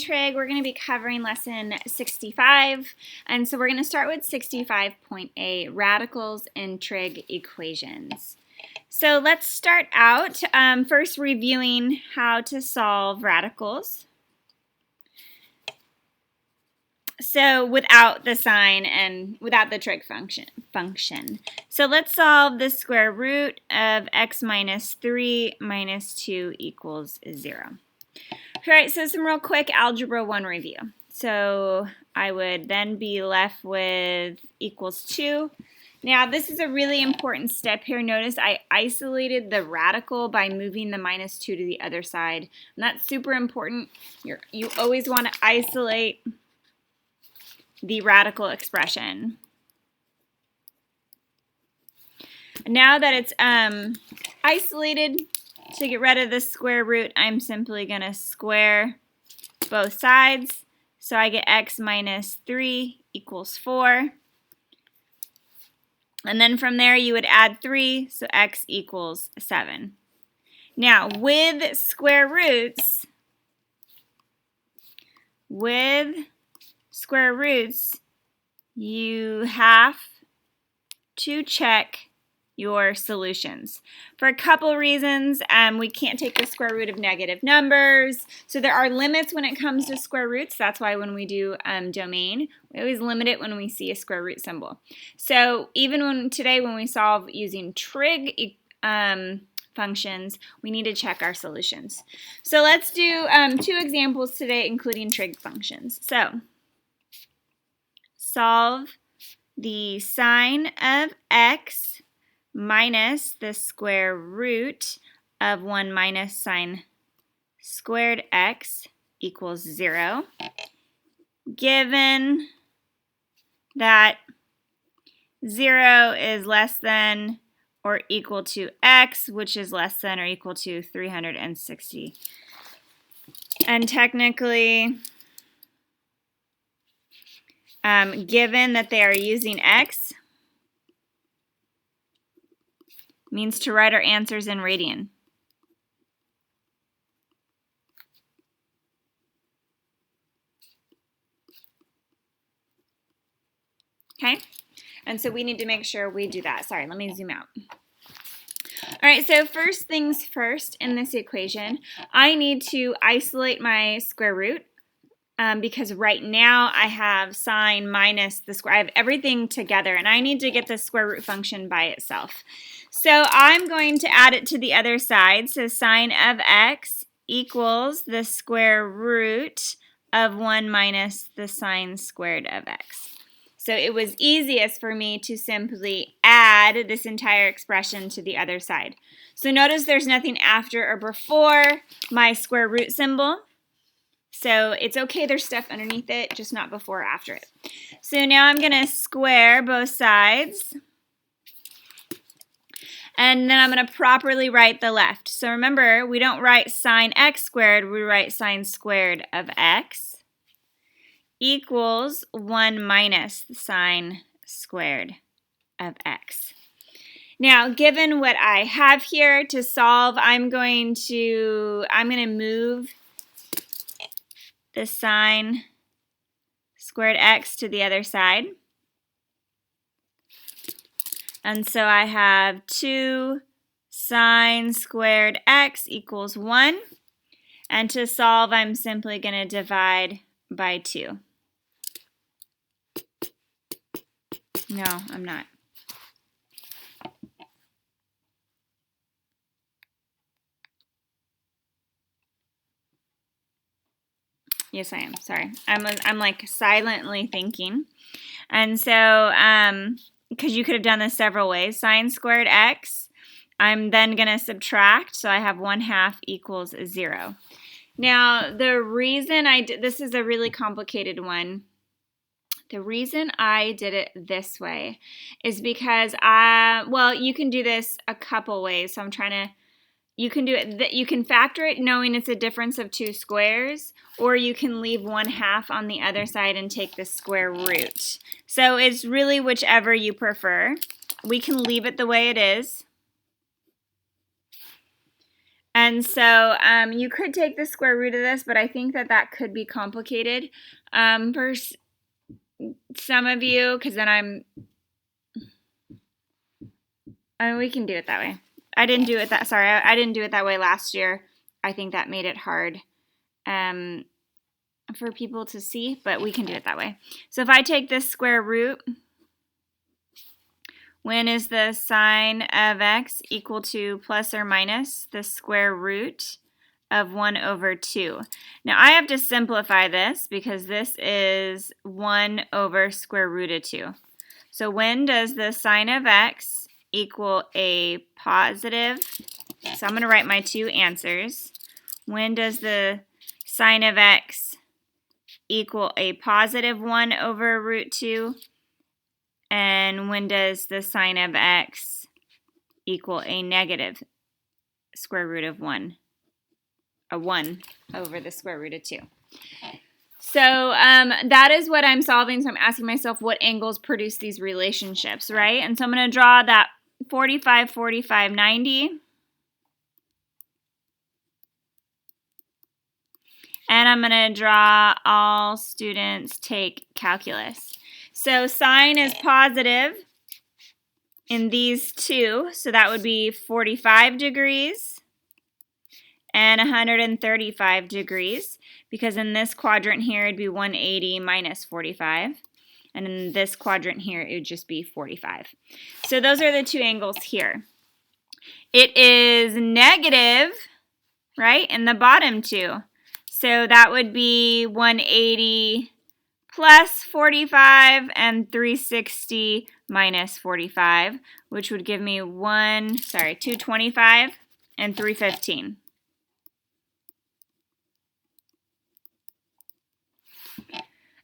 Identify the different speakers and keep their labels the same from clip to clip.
Speaker 1: Trig. We're going to be covering lesson 65, and so we're going to start with 65.8, radicals in trig equations. So let's start out first reviewing how to solve radicals. So without the sign and without the trig function. So let's solve the square root of x minus 3 minus 2 equals 0. All right, so some real quick Algebra 1 review. So I would then be left with equals 2. Now this is a really important step here. Notice I isolated the radical by moving the minus 2 to the other side. And that's super important. You always want to isolate the radical expression. Now that it's isolated, to get rid of the square root, I'm simply going to square both sides. So I get x minus 3 equals 4. And then from there you would add 3, so x equals 7. Now with square roots, you have to check your solutions. For a couple reasons, we can't take the square root of negative numbers. So there are limits when it comes to square roots. That's why when we do domain, we always limit it when we see a square root symbol. So even today when we solve using trig functions, we need to check our solutions. So let's do 2 examples today, including trig functions. So solve the sine of x minus the square root of 1 minus sine squared x equals 0. Given that 0 is less than or equal to x, which is less than or equal to 360. And technically, given that they are using x, means to write our answers in radian. Okay, and so we need to make sure we do that. Sorry, let me zoom out. All right, so first things first in this equation, I need to isolate my square root because right now I have sine minus the square. I have everything together, and I need to get the square root function by itself. So I'm going to add it to the other side. So sine of x equals the square root of 1 minus the sine squared of x. So it was easiest for me to simply add this entire expression to the other side. So notice there's nothing after or before my square root symbol. So it's okay, there's stuff underneath it, just not before or after it. So now I'm going to square both sides. And then I'm going to properly write the left. So remember, we don't write sine x squared, we write sine squared of x equals 1 minus the sine squared of x. Now, given what I have here to solve, I'm going to move the sine squared x to the other side. And so I have 2 sine squared x equals 1. And to solve, I'm simply going to divide by 2. No, I'm not. Yes, I am. Sorry. I'm like silently thinking. And so, because you could have done this several ways. Sine squared x, I'm then going to subtract, so I have 1/2 equals 0. Now, the reason this is a really complicated one. The reason I did it this way is because well, you can do this a couple ways. So you can do it, you can factor it knowing it's a difference of 2 squares, or you can leave 1/2 on the other side and take the square root. So it's really whichever you prefer. We can leave it the way it is. And so you could take the square root of this, but I think that could be complicated for some of you, because then we can do it that way. I didn't do it that way last year. I think that made it hard for people to see, but we can do it that way. So if I take this square root, when is the sine of x equal to plus or minus the square root of 1 over 2? Now I have to simplify this because this is 1 over square root of 2. So when does the sine of x equal a positive? So I'm going to write my two answers. When does the sine of x equal a positive 1 over root 2? And when does the sine of x equal a negative square root of 1? A 1 over the square root of 2. So that is what I'm solving. So I'm asking myself what angles produce these relationships, right? And so I'm going to draw that 45, 45, 90. And I'm going to draw all students take calculus. So sine is positive in these two. So that would be 45 degrees and 135 degrees. Because in this quadrant here, it'd be 180 minus 45. And in this quadrant here, it would just be 45. So those are the two angles here. It is negative, right, in the bottom two. So that would be 180 plus 45 and 360 minus 45, which would give me 225 and 315.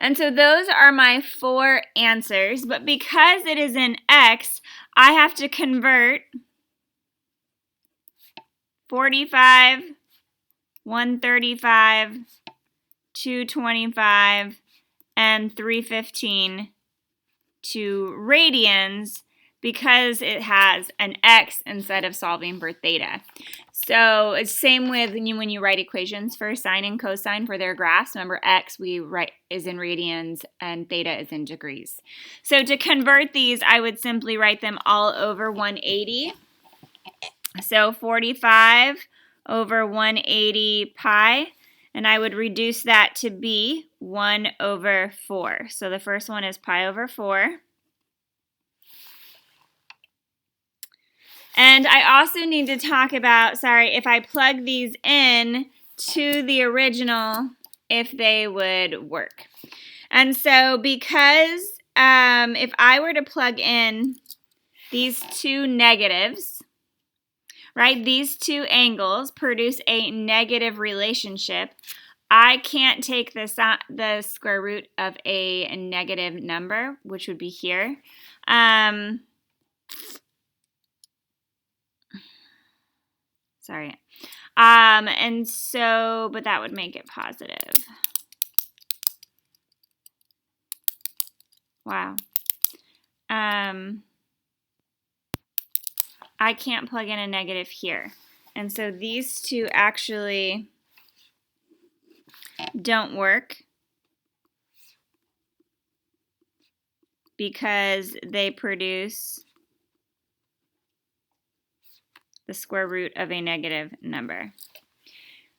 Speaker 1: And so those are my four answers, but because it is in x, I have to convert 45, 135, 225, and 315 to radians because it has an x instead of solving for theta. So it's same with when you write equations for sine and cosine for their graphs. Remember, x we write is in radians and theta is in degrees. So to convert these, I would simply write them all over 180. So 45 over 180 pi, and I would reduce that to be 1 over 4. So the first one is pi over 4. And I also need to talk about, if I plug these in to the original, if they would work. And so because if I were to plug in these two negatives, right, these two angles produce a negative relationship, I can't take the square root of a negative number, which would be here. And so, but that would make it positive. Wow. I can't plug in a negative here. And so these two actually don't work because they produce the square root of a negative number.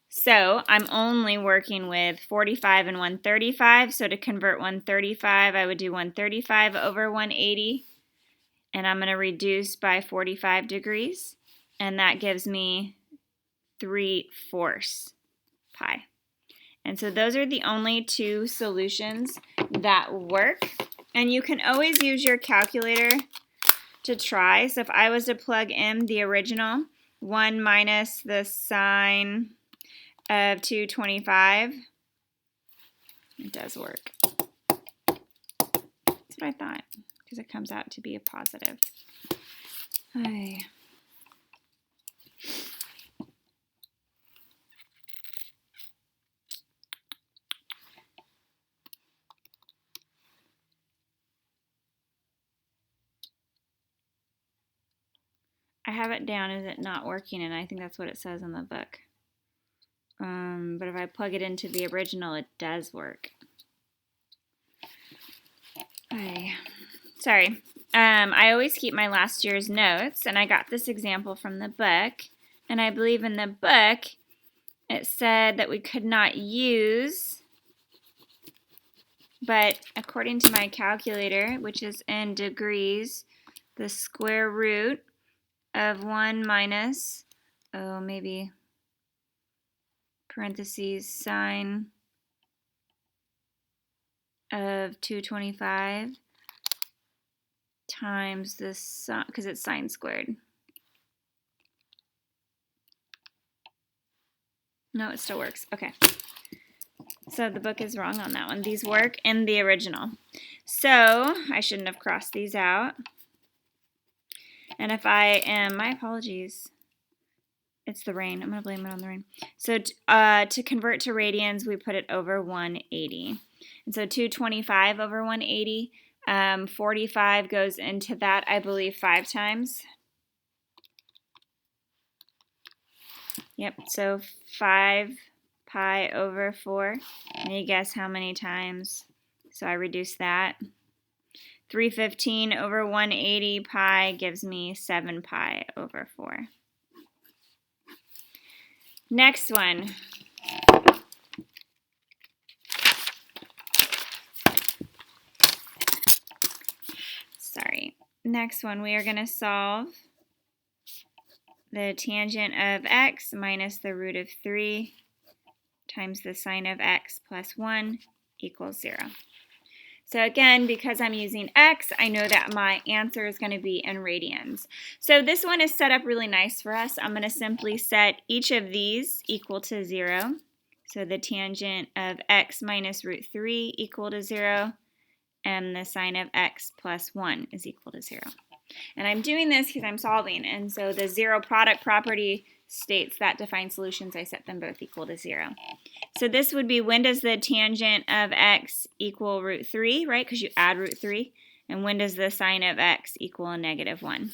Speaker 1: So I'm only working with 45 and 135. So to convert 135, I would do 135 over 180. And I'm going to reduce by 45 degrees. And that gives me 3/4 pi. And so those are the only two solutions that work. And you can always use your calculator to try. So if I was to plug in the original, 1 minus the sine of 225, it does work. That's what I thought, because it comes out to be a positive. Hi. I have it down as it not working, and I think that's what it says in the book. But if I plug it into the original, it does work. Sorry. I always keep my last year's notes, and I got this example from the book. And I believe in the book, it said that we could not use, but according to my calculator, which is in degrees, the square root of 1 minus, maybe parentheses, sine of 225 times the sine, because it's sine squared. No, it still works. Okay. So the book is wrong on that one. These work in the original. So I shouldn't have crossed these out. And if I am, my apologies. It's the rain. I'm going to blame it on the rain. So to convert to radians, we put it over 180. And so 225 over 180, 45 goes into that, I believe, 5 times. Yep, so 5 pi over 4. And you guess how many times? So I reduce that. 315 over 180 pi gives me 7 pi over 4. Next one. Sorry. Next one, we are going to solve the tangent of x minus the root of 3 times the sine of x plus 1 equals 0. So again, because I'm using x, I know that my answer is going to be in radians. So this one is set up really nice for us. I'm going to simply set each of these equal to 0. So the tangent of x minus root 3 equal to 0, and the sine of x plus 1 is equal to 0. And I'm doing this because I'm solving, and so the zero product property states that define solutions, I set them both equal to 0. So this would be, when does the tangent of x equal root 3, right? Because you add root 3. And when does the sine of x equal a negative 1?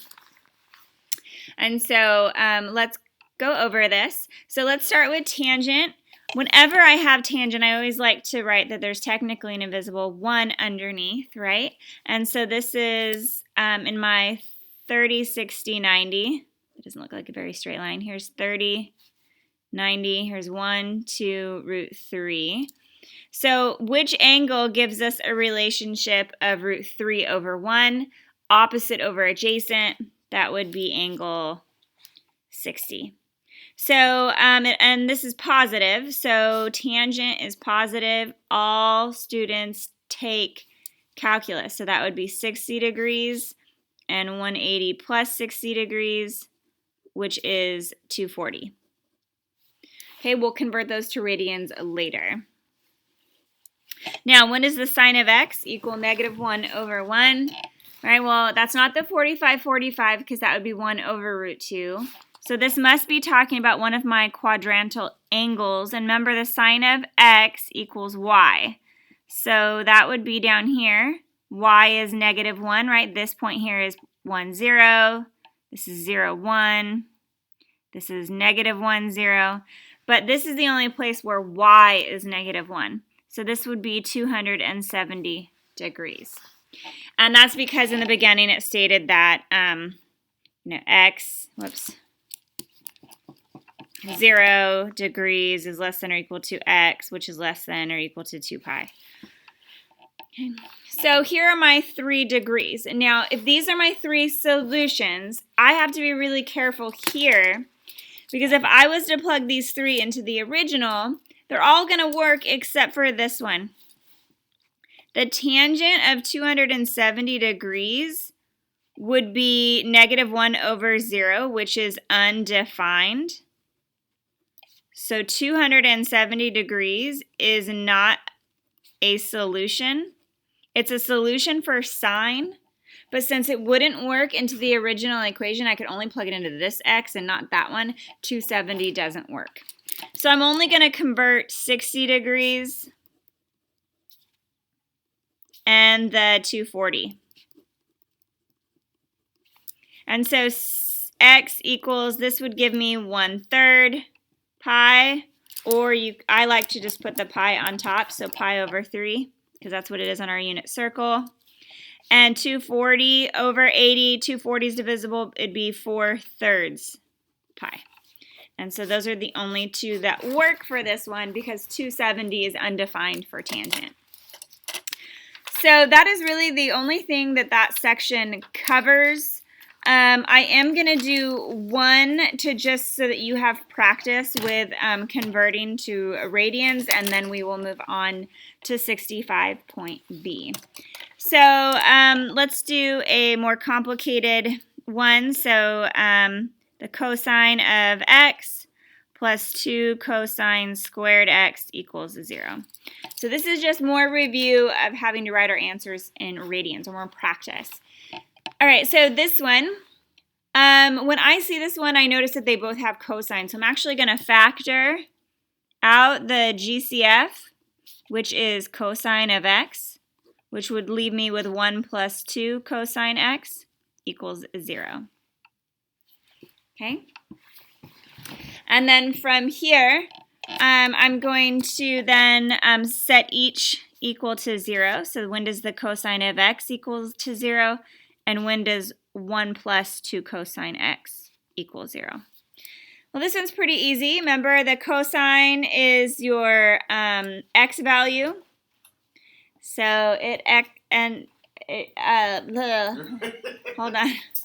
Speaker 1: And so let's go over this. So let's start with tangent. Whenever I have tangent, I always like to write that there's technically an invisible 1 underneath, right? And so this is in my 30, 60, 90. It doesn't look like a very straight line. Here's 30, 90. Here's 1, 2, root 3. So which angle gives us a relationship of root 3 over 1? Opposite over adjacent, that would be angle 60. So, and this is positive, so tangent is positive. All students take calculus, so that would be 60 degrees and 180 plus 60 degrees, which is 240. Okay, we'll convert those to radians later. Now, when does the sine of x equal negative 1 over 1? All right, well, that's not the 45 because that would be 1 over root 2. So this must be talking about one of my quadrantal angles. And remember, the sine of x equals y. So that would be down here. Y is negative 1, right? This point here is 1, 0. This is 0, 1. This is negative 1, 0. But this is the only place where y is negative 1. So this would be 270 degrees. And that's because in the beginning it stated that x, 0 degrees is less than or equal to x, which is less than or equal to 2 pi. Okay. So here are my 3 degrees. And now, if these are my 3 solutions, I have to be really careful here, because if I was to plug these 3 into the original, they're all going to work except for this one. The tangent of 270 degrees would be negative 1 over 0, which is undefined. So 270 degrees is not a solution. It's a solution for sine, but since it wouldn't work into the original equation, I could only plug it into this x and not that one. 270 doesn't work. So I'm only going to convert 60 degrees and the 240. And so x equals, this would give me 1/3 pi, or I like to just put the pi on top, so pi over 3, because that's what it is on our unit circle. And 240 over 80, 240 is divisible, it'd be 4/3 pi. And so those are the only two that work for this one, because 270 is undefined for tangent. So that is really the only thing that section covers. I am going to do one to just so that you have practice with converting to radians, and then we will move on to 65.b. So let's do a more complicated one. So the cosine of x plus 2 cosine squared x equals 0. So this is just more review of having to write our answers in radians, or more practice. All right, so this one, when I see this one, I notice that they both have cosine. So I'm actually going to factor out the GCF, which is cosine of x, which would leave me with 1 plus 2 cosine x equals 0. Okay? And then from here, I'm going to then set each equal to 0. So when does the cosine of x equal to 0? And when does 1 plus 2 cosine x equal 0? Well, this one's pretty easy. Remember, the cosine is your x value. So hold on.